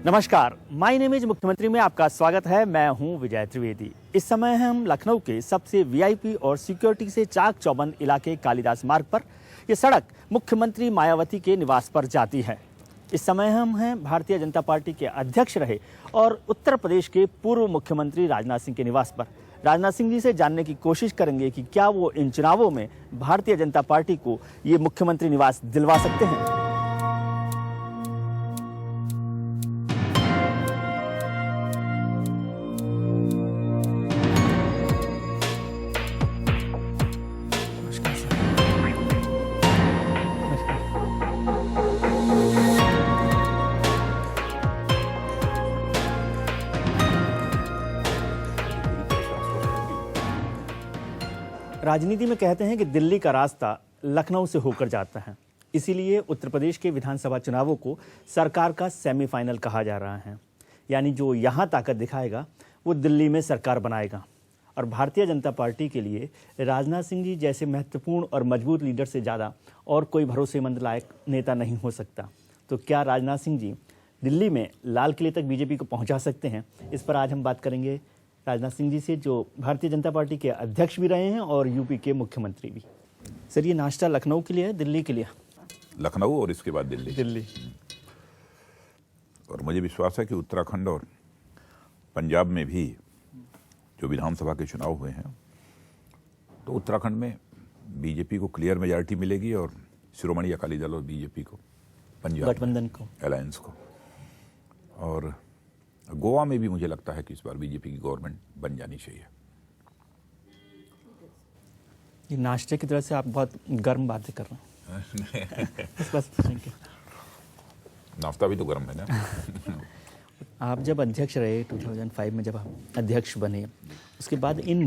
नमस्कार, my name is मुख्यमंत्री में आपका स्वागत है। मैं हूं विजय त्रिवेदी। इस समय हम लखनऊ के सबसे वीआईपी और सिक्योरिटी से चाक चौबंद इलाके कालिदास मार्ग पर। यह सड़क मुख्यमंत्री मायावती के निवास पर जाती है। इस समय हम हैं भारतीय जनता पार्टी के अध्यक्ष रहे और उत्तर प्रदेश के पूर्व मुख्यमंत्री राजनाथ सिंह के निवास पर। राजनाथ सिंह जी से जानने की कोशिश करेंगे कि क्या वो इन चुनावों में भारतीय जनता पार्टी को ये मुख्यमंत्री निवास दिलवा सकते हैं। राजनीति में कहते हैं कि दिल्ली का रास्ता लखनऊ से होकर जाता है, इसीलिए उत्तर प्रदेश के विधानसभा चुनावों को सरकार का सेमीफाइनल कहा जा रहा है। यानी जो यहाँ ताकत दिखाएगा वो दिल्ली में सरकार बनाएगा। और भारतीय जनता पार्टी के लिए राजनाथ सिंह जी जैसे महत्वपूर्ण और मजबूत लीडर से ज़्यादा और कोई भरोसेमंद लायक नेता नहीं हो सकता। तो क्या राजनाथ सिंह जी दिल्ली में लाल किले तक बीजेपी को पहुँचा सकते हैं? इस पर आज हम बात करेंगे राजनाथ सिंह जी से, जो भारतीय जनता पार्टी के अध्यक्ष भी रहे हैं और यूपी के मुख्यमंत्री भी। सर, ये नाश्ता लखनऊ के लिए है, दिल्ली के लिए? लखनऊ और इसके बाद दिल्ली। और मुझे विश्वास है कि उत्तराखंड और पंजाब में भी जो विधानसभा के चुनाव हुए हैं तो उत्तराखंड में बीजेपी को क्लियर मेजॉरिटी मिलेगी और शिरोमणि अकाली दल और बीजेपी को, पंजाब गठबंधन को, अलायंस को। और गोवा में भी मुझे लगता है कि इस बार बीजेपी की गवर्नमेंट बन जानी चाहिए। ये नाश्ते की तरह से आप बहुत गर्म बातें कर रहे हैं। बस नाश्ता भी तो गर्म है ना। आप जब अध्यक्ष रहे 2005 में, जब आप अध्यक्ष बने, उसके बाद इन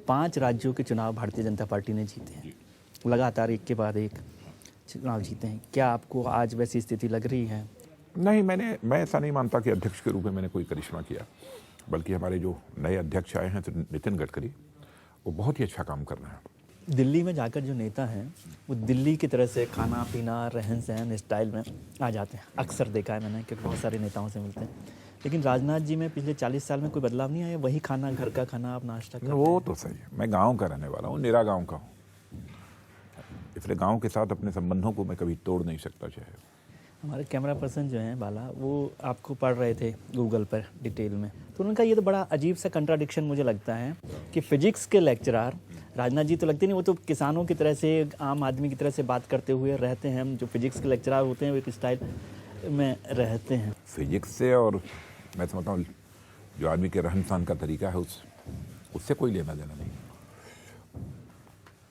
5 राज्यों के चुनाव भारतीय जनता पार्टी ने जीते हैं, लगातार एक के बाद एक चुनाव जीते हैं। क्या आपको आज वैसी स्थिति लग रही है? नहीं, मैं ऐसा नहीं मानता कि अध्यक्ष के रूप में मैंने कोई करिश्मा किया, बल्कि हमारे जो नए अध्यक्ष आए हैं तो नितिन गडकरी, वो बहुत ही अच्छा काम कर रहे हैं। दिल्ली में जाकर जो नेता हैं वो दिल्ली की तरह से खाना पीना, रहन सहन, स्टाइल में आ जाते हैं। अक्सर देखा है मैंने कि बहुत सारे नेताओं से मिलते हैं, लेकिन राजनाथ जी में पिछले 40 साल में कोई बदलाव नहीं आया। वही खाना, घर का खाना, आप नाश्ता करते हैं। वो तो सही है। मैं गाँव का रहने वाला हूँ, निरा गाँव का हूँ, इसलिए गाँव के साथ अपने संबंधों को मैं कभी तोड़ नहीं सकता। चाहे हमारे कैमरा पर्सन जो हैं बाला, वो आपको पढ़ रहे थे गूगल पर डिटेल में, तो उनका ये तो बड़ा अजीब सा कंट्राडिक्शन मुझे लगता है कि फिजिक्स के लेक्चरर राजनाथ जी तो लगते नहीं, वो तो किसानों की तरह से, आम आदमी की तरह से बात करते हुए रहते हैं। जो फिजिक्स के लेक्चरर होते हैं वो एक स्टाइल में रहते हैं फिजिक्स से, और मैं समझता हूँ जो आदमी के रहन सहन का तरीका है उससे कोई लेना देना नहीं।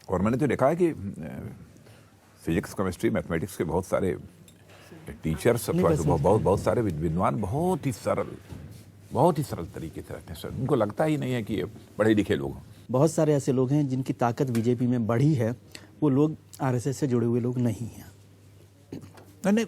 और मैंने तो देखा है कि फिजिक्स, केमिस्ट्री, मैथमेटिक्स के बहुत सारे टीचर्स, बहुत सारे विद्वान बहुत ही सरल तरीके से रहते हैं सर। उनको लगता ही नहीं है कि ये पढ़े लिखे लोग हैं। बहुत सारे ऐसे लोग हैं जिनकी ताकत बीजेपी में बढ़ी है, वो लोग आरएसएस से जुड़े हुए लोग नहीं हैं। नहीं,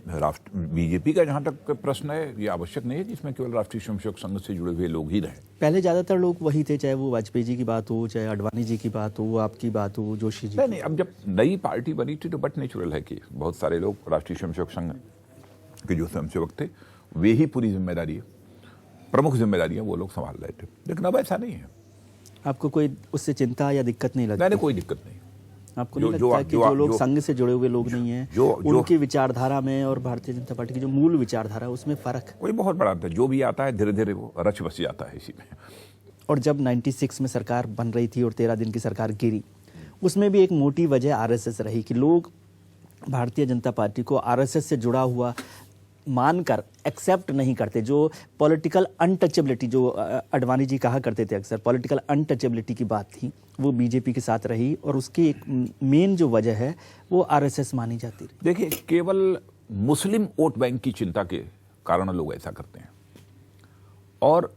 बीजेपी का जहाँ तक प्रश्न है, ये आवश्यक नहीं है कि इसमें केवल राष्ट्रीय स्वयंसेवक संघ से जुड़े हुए लोग ही रहे। पहले ज़्यादातर लोग वही थे, चाहे वो वाजपेयी जी की बात हो, चाहे अडवाणी जी की बात हो, आपकी बात हो, जोशी जी। नहीं, अब जब नई पार्टी बनी थी तो बट नेचुरल है कि बहुत सारे लोग राष्ट्रीय स्वयंसेवक संघ के जो स्वयंसेवक थे वे ही पूरी जिम्मेदारी, प्रमुख जिम्मेदारियां वो लोग संभाल रहे थे। लेकिन अब ऐसा नहीं है। आपको कोई उससे चिंता या दिक्कत नहीं लगती? नहीं, कोई दिक्कत नहीं। आपको नहीं लगता कि जो लोग संघ से जुड़े हुए लोग नहीं हैं, उनकी विचारधारा में और भारतीय जनता पार्टी की जो मूल विचारधारा है उसमें फर्क? कोई बहुत बड़ा अंतर। जो भी आता है धीरे धीरे वो रच बस जाता है इसी में। और जब 96 में सरकार बन रही थी और 13 दिन की सरकार गिरी, उसमें भी एक मोटी वजह आरएसएस रही कि लोग भारतीय जनता पार्टी को आरएसएस से जुड़ा हुआ मानकर एक्सेप्ट नहीं करते। जो पॉलिटिकल अनटचेबिलिटी, जो अडवाणी जी कहा करते थे अक्सर, पॉलिटिकल अनटचेबिलिटी की बात थी, वो बीजेपी के साथ रही और उसकी एक मेन जो वजह है वो आरएसएस मानी जाती रही। देखिए, केवल मुस्लिम वोट बैंक की चिंता के कारण लोग ऐसा करते हैं और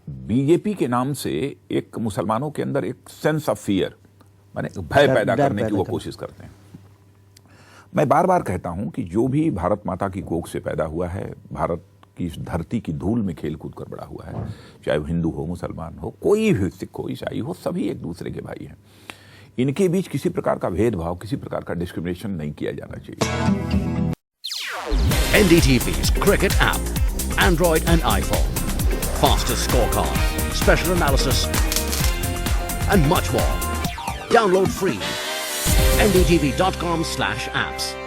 बीजेपी के नाम से एक मुसलमानों के अंदर एक सेंस ऑफ फियर, माने भय पैदा करने की वो कोशिश करते हैं। मैं बार बार कहता हूं कि जो भी भारत माता की कोख से पैदा हुआ है, भारत की इस धरती की धूल में खेल कूद कर बड़ा हुआ है, चाहे वो हिंदू हो, मुसलमान हो, कोई भी, सिख हो, ईसाई हो, सभी एक दूसरे के भाई हैं। इनके बीच किसी प्रकार का भेदभाव, किसी प्रकार का डिस्क्रिमिनेशन नहीं किया जाना चाहिए। NDTV's Cricket app. Android and iPhone. Fastest scorecard, special analysis, and much more. Download free. ndtv.com/apps.